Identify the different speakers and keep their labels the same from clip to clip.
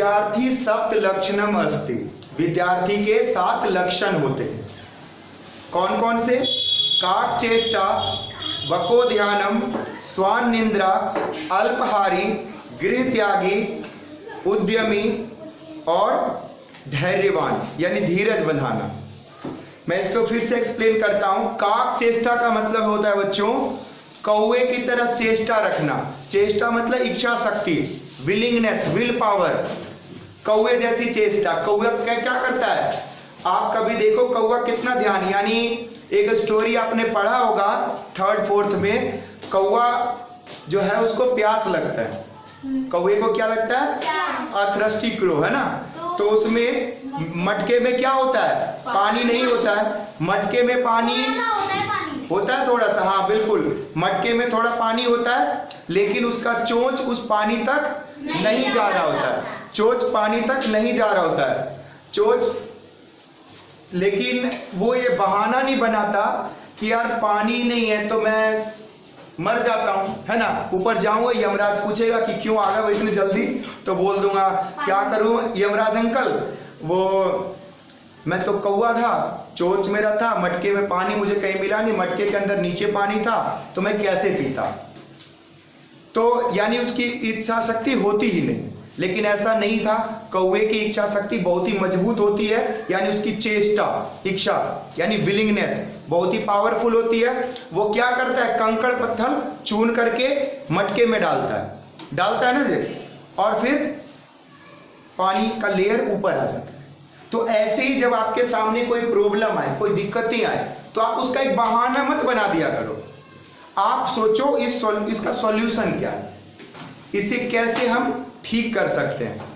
Speaker 1: विद्यार्थी सप्त लक्षणम अस्ति, विद्यार्थी के 7 लक्षण होते हैं। कौन कौन से? काक चेष्टा, बको ध्यानम, स्वान निंद्रा, अल्पहारी, गृह त्यागी, उद्यमी और धैर्यवान, यानी धीरज बंधाना। मैं इसको फिर से एक्सप्लेन करता हूं। काक चेष्टा का मतलब होता है बच्चों कौवे की तरह चेष्टा रखना। चेष्टा मतलब इच्छा शक्ति, विलिंगनेस, विल पावर। कौवे जैसी चेष्टा। कौवा क्या करता है? आप कभी देखो कौवा कितना ध्यान, यानी एक स्टोरी आपने पढ़ा होगा 3rd 4th में, कौवा जो है उसको प्यास लगता है। कौवे को क्या लगता है? अथर्स्टी क्रो, है ना। तो उसमें मटके में क्या होता है? पानी नहीं होता है। मटके में पानी होता है थोड़ा सा, हाँ बिल्कुल, मटके में थोड़ा पानी होता है, लेकिन उसका चोंच उस पानी तक नहीं जा रहा होता है। चोंच पानी तक नहीं जा रहा होता है, चोंच। लेकिन वो ये बहाना नहीं बनाता कि यार पानी नहीं है तो मैं मर जाता हूं, है ना। ऊपर जाऊंगा, यमराज पूछेगा कि क्यों आ गए वो इतनी जल्दी, तो बोल दूंगा क्या करूं यमराज अंकल, वो मैं तो कौवा था, चोंच मेरा था, मटके में पानी मुझे कहीं मिला नहीं, मटके के अंदर नीचे पानी था, तो मैं कैसे पीता। तो यानी उसकी इच्छा शक्ति होती ही नहीं। लेकिन ऐसा नहीं था, कौवे की इच्छा शक्ति बहुत ही मजबूत होती है, यानी उसकी चेष्टा, इच्छा यानी विलिंगनेस बहुत ही पावरफुल होती है। वो क्या करता है? कंकड़ पत्थर चून करके मटके में डालता है ना जी, और फिर पानी का लेयर ऊपर आ जाता है। तो ऐसे ही जब आपके सामने कोई प्रॉब्लम आए, कोई दिक्कतें आए, तो आप उसका एक बहाना मत बना दिया करो। आप सोचो इसका सॉल्यूशन क्या है, इसे कैसे हम ठीक कर सकते हैं।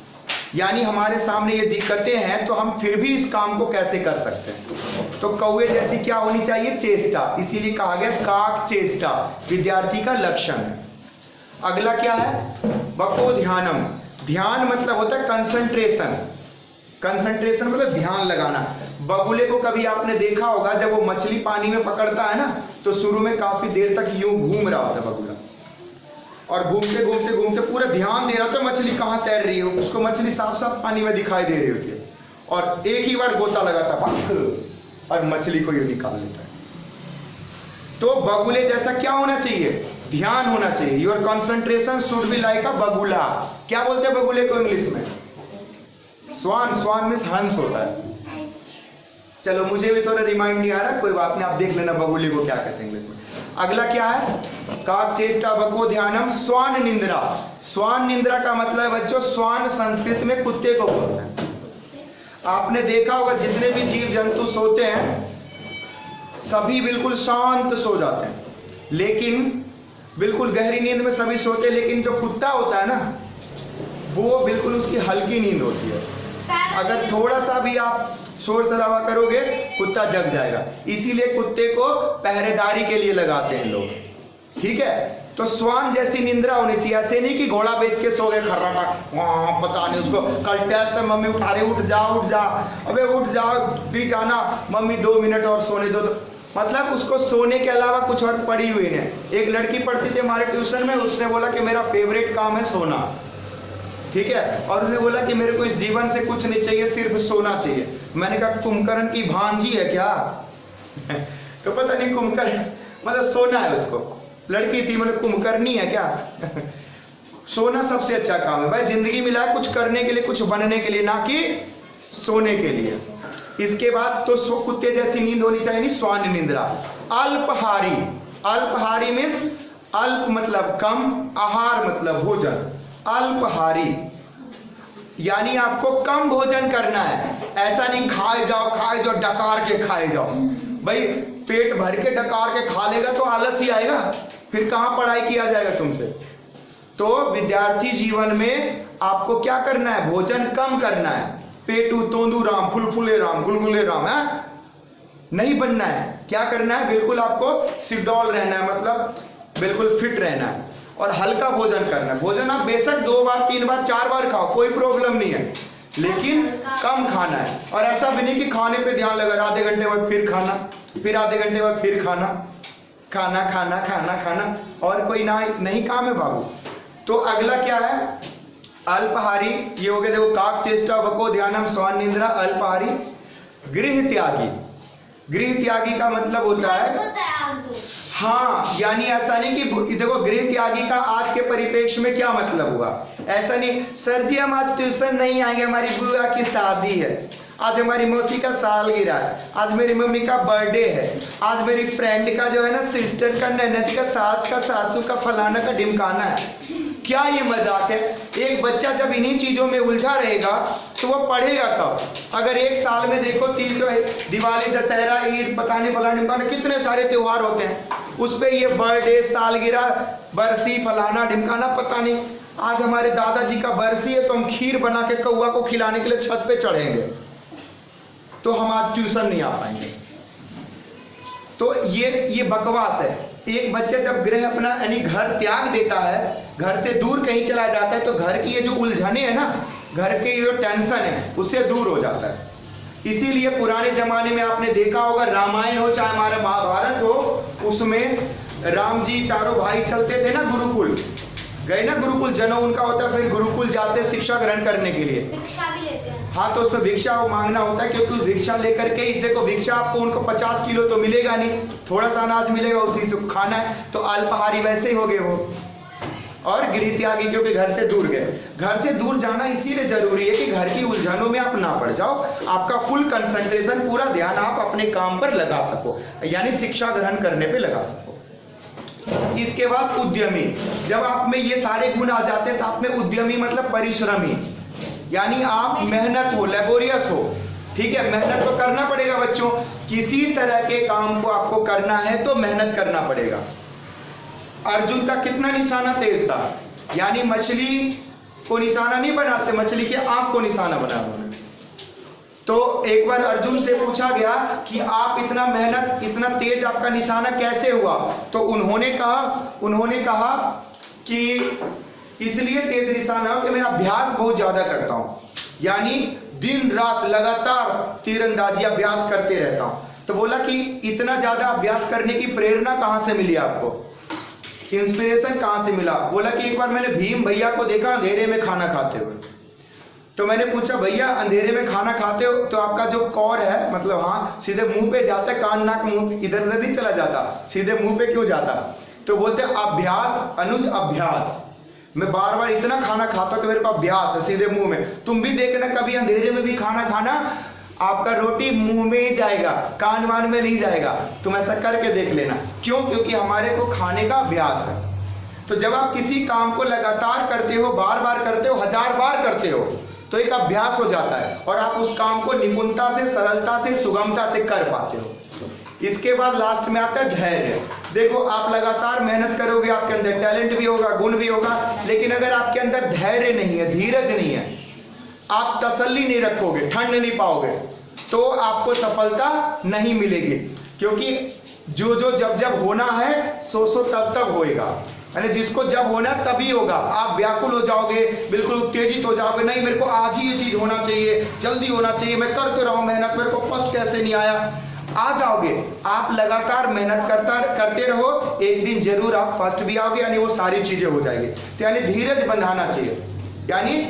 Speaker 1: यानी हमारे सामने ये दिक्कतें हैं तो हम फिर भी इस काम को कैसे कर सकते हैं। तो कौवे जैसी क्या होनी चाहिए? चेष्टा। इसीलिए कहा गया काक चेष्टा विद्यार्थी का लक्षण है। अगला क्या है? बको ध्यानम। ध्यान मतलब होता है कंसंट्रेशन। कंसंट्रेशन मतलब ध्यान लगाना। बगुले को कभी आपने देखा होगा, जब वो मछली पानी में पकड़ता है ना, तो शुरू में काफी देर तक यूं घूम रहा होता है बगुला, और घूमते घूमते घूमते पूरा ध्यान दे रहा होता है मछली कहाँ तैर रही है। उसको मछली साफ साफ पानी में दिखाई दे रही होती है, और एक ही बार गोता लगाता पक, और मछली को यूं निकाल लेता है। तो बगुले जैसा क्या होना चाहिए? ध्यान होना चाहिए। Your concentration should be like अ बगुला। क्या बोलते हैं बगुले को इंग्लिश में? स्वान। स्वान मीन्स हंस होता है। चलो मुझे भी थोड़ा रिमाइंड नहीं आ रहा, कोई बात नहीं, आप देख लेना बगुले को क्या कहते हैं इंग्लिश में। अगला क्या है? काक चेष्टा, बको ध्यानम, स्वान निंद्रा। स्वान निंद्रा का मतलब है बच्चों, स्वान संस्कृत में कुत्ते को बोलते हैं। आपने देखा होगा जितने भी जीव जंतु सोते हैं सभी बिल्कुल शांत सो जाते हैं, लेकिन बिल्कुल गहरी नींद में सभी सोते हैं, लेकिन जो कुत्ता होता है ना, वो बिल्कुल उसकी हल्की नींद होती है। अगर थोड़ा सा भी आप शोर शराबा करोगे कुत्ता जग जाएगा। इसीलिए कुत्ते को पहरेदारी के लिए लगाते हैं लोग, ठीक है। तो स्वान जैसी निंद्रा होनी चाहिए। ऐसे नहीं कि घोड़ा बेच के सो गए खर्राटा, वहां पता नहीं उसको कल टेस्ट है, मम्मी उठा रही, उठ जा उठ जा, अबे उठ जा भी जाना, मम्मी 2 मिनट और सोने दो। मतलब उसको सोने के अलावा कुछ और पड़ी हुई नहीं। एक लड़की पढ़ती थी हमारे ट्यूशन में, उसने बोला कि मेरा फेवरेट काम है सोना, ठीक है, और उसने बोला कि मेरे को इस जीवन से कुछ नहीं चाहिए, सिर्फ सोना चाहिए। मैंने कहा कुंभकर्ण की भांजी है क्या? तो पता नहीं कुंभकर्ण मतलब सोना है उसको, लड़की थी, मतलब कुंभकर्णी है क्या? सोना सबसे अच्छा काम है भाई, जिंदगी मिला है कुछ करने के लिए, कुछ बनने के लिए, ना कि सोने के लिए। इसके बाद तो कुत्ते जैसी नींद होनी चाहिए, नहीं, स्वान निंद्रा। अल्पहारी। अल्पहारी मीन्स अल्प मतलब कम, आहार मतलब भोजन। अल्पहारी यानी आपको कम भोजन करना है। ऐसा नहीं खाए जाओ डकार के खाए जाओ। भाई पेट भर के डकार के खा लेगा तो आलस ही आएगा, फिर कहां पढ़ाई किया जाएगा तुमसे। तो विद्यार्थी जीवन में आपको क्या करना है? भोजन कम करना है। पेटू तोंदू राम, फुलफुले राम, गुलगुले राम है नहीं बनना है। क्या करना है? बिल्कुल आपको सिडॉल रहना है, मतलब बिल्कुल फिट रहना है, और हल्का भोजन करना है। भोजन आप बेशक 2 बार 3 बार 4 बार खाओ, कोई प्रॉब्लम नहीं है, लेकिन कम खाना है। और ऐसा भी नहीं कि खाने पे ध्यान लगा, आधे घंटे बाद फिर खाना, फिर आधे घंटे बाद फिर खाना, खाना खाना खाना खाना, और कोई ना नहीं काम है बाबू। तो अगला क्या है? अल्पाहारी ये हो गया, देखो काक चेष्टा वको ध्यानम स्वान निंद्रा अल्पाहारी। गृह त्यागी, गृह त्यागी का मतलब होता है हाँ, यानी ऐसा नहीं कि देखो गृह त्यागी का आज के परिप्रेक्ष्य में क्या मतलब हुआ, ऐसा नहीं सर जी हम आज ट्यूशन नहीं आएंगे, हमारी बुआ की शादी है, आज हमारी मौसी का सालगिरह है, आज मेरी मम्मी का बर्थडे है, आज मेरी फ्रेंड का जो है ना सिस्टर का ननद का सास का सासू का फलाना का ढिमकाना है। क्या ये मजाक है? एक बच्चा जब इन्हीं चीजों में उलझा रहेगा तो वो पढ़ेगा कब? अगर एक साल में देखो तीज दिवाली दशहरा ईद पता नहीं फलाना ढिमकाना कितने सारे त्योहार होते हैं, उस पे ये बर्थडे सालगिरह बरसी फलाना ढिमकाना पता नहीं। आज हमारे दादाजी का बरसी है तो हम खीर बना के कौआ को खिलाने के लिए छत पे चढ़ेंगे, तो हम आज ट्यूशन नहीं आ पाएंगे। तो ये बकवास है। एक बच्चा जब गृह अपना यानी घर त्याग देता है, घर से दूर कहीं चला जाता है, तो घर की ये जो उलझने है ना, घर के जो टेंशन है उससे दूर हो जाता है। इसीलिए पुराने जमाने में आपने देखा होगा, रामायण हो चाहे हमारा महाभारत हो, उसमें राम जी चारों भाई चलते थे ना गुरुकुल, गए ना गुरुकुल, जन्म उनका होता है, फिर गुरुकुल जाते शिक्षा ग्रहण करने के लिए,
Speaker 2: भिक्षा भी लेते हैं।
Speaker 1: हाँ, तो उसमें भिक्षा मांगना होता है, क्योंकि उस भिक्षा लेकर के ही देखो भिक्षा आपको उनको 50 किलो तो मिलेगा नहीं, थोड़ा सा अनाज मिलेगा, उसी से खाना है, तो अल्पाहारी वैसे ही हो गए वो। और गृह त्यागी क्योंकि घर से दूर गए। घर से दूर जाना इसीलिए जरूरी है कि घर की उलझनों में आप ना पड़ जाओ, आपका फुल कंसंट्रेशन पूरा ध्यान आप अपने काम पर लगा सको, यानी शिक्षा ग्रहण करने पे लगा सको। इसके बाद उद्यमी, जब आप में ये सारे गुण आ जाते हैं तो आप में उद्यमी मतलब परिश्रमी, यानी आप मेहनत हो, लेबोरियस हो, ठीक है, मेहनत तो करना पड़ेगा बच्चों, किसी तरह के काम को आपको करना है तो मेहनत करना पड़ेगा। अर्जुन का कितना निशाना तेज था, यानी मछली को निशाना नहीं बनाते, मछली के आंख को निशाना बना उन्होंने। तो एक बार अर्जुन से पूछा गया कि आप इतना मेहनत इतना तेज आपका निशाना कैसे हुआ, तो उन्होंने कहा कि इसलिए तेज निशाना हो कि मैं अभ्यास बहुत ज्यादा करता हूं, यानी दिन रात लगातार तीरंदाजी अभ्यास करते रहता हूं। तो बोला कि इतना ज्यादा अभ्यास करने की प्रेरणा कहां से मिली आपको, इंस्पिरेशन कहां से मिला? बोला कि एक बार मैंने भीम भैया को देखा अंधेरे में खाना खाते हुए, तो मैंने पूछा भैया अंधेरे में खाना खाते हो तो आपका जो कौर है, मतलब हाँ सीधे मुंह पे जाता है, कान नाक मुंह इधर उधर नहीं चला जाता, सीधे मुंह पे क्यों जाता? तो बोलते अभ्यास अनुज अभ्यास, मैं बार बार इतना खाना खाता कि मेरे को अभ्यास है सीधे मुंह में। तुम भी देखना कभी अंधेरे में भी खाना खाना, आपका रोटी मुंह में ही जाएगा, कान वान में नहीं जाएगा, तुम ऐसा करके देख लेना। क्यों? क्योंकि हमारे को खाने का अभ्यास है। तो जब आप किसी काम को लगातार करते हो, बार बार करते हो, 1000 बार करते हो, तो एक अभ्यास हो जाता है और आप उस काम को निपुणता से, सरलता से, सुगमता से कर पाते हो। इसके बाद लास्ट में आता है धैर्य। देखो आप लगातार मेहनत करोगे, आपके अंदर टैलेंट भी होगा, गुण भी होगा, लेकिन अगर आपके अंदर धैर्य नहीं है, धीरज नहीं है, आप तसल्ली नहीं रखोगे, ठंड नहीं पाओगे, तो आपको सफलता नहीं मिलेगी। क्योंकि जो जो जब जब होना है सो सो तब तब होएगा, यानी जिसको जब होना तभी होगा। आप व्याकुल हो जाओगे, बिल्कुल उत्तेजित हो जाओगे, नहीं मेरे को आज ही ये चीज होना चाहिए, जल्दी होना चाहिए, मैं करते रहूं मेहनत, मेरे को फर्स्ट कैसे नहीं आया, आ जाओगे। आप लगातार मेहनत करते रहो, एक दिन जरूर आप फर्स्ट भी आओगे, यानी वो सारी चीजें हो जाएगी। तो यानी धीरज बंधाना चाहिए, यानी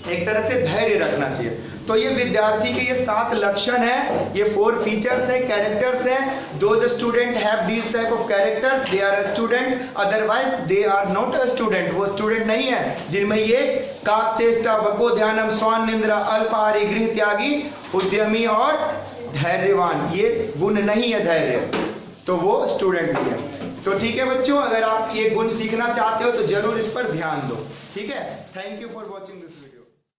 Speaker 1: एक तरह से धैर्य रखना चाहिए। तो ये विद्यार्थी के ये 7 लक्षण है, ये 4 फीचर्स है, कैरेक्टर्स है। Those student have these type of characters they are student, otherwise they are not a student. वो स्टूडेंट नहीं है जिनमें ये काक चेष्टा वको ध्यानम स्वान निंद्रा अल्पाहारी गृह त्यागी उद्यमी और धैर्यवान, ये गुण नहीं है धैर्य, तो वो स्टूडेंट नहीं है। तो ठीक है बच्चों, अगर आप ये गुण सीखना चाहते हो तो जरूर इस पर ध्यान दो, ठीक है। Thank you for watching this video.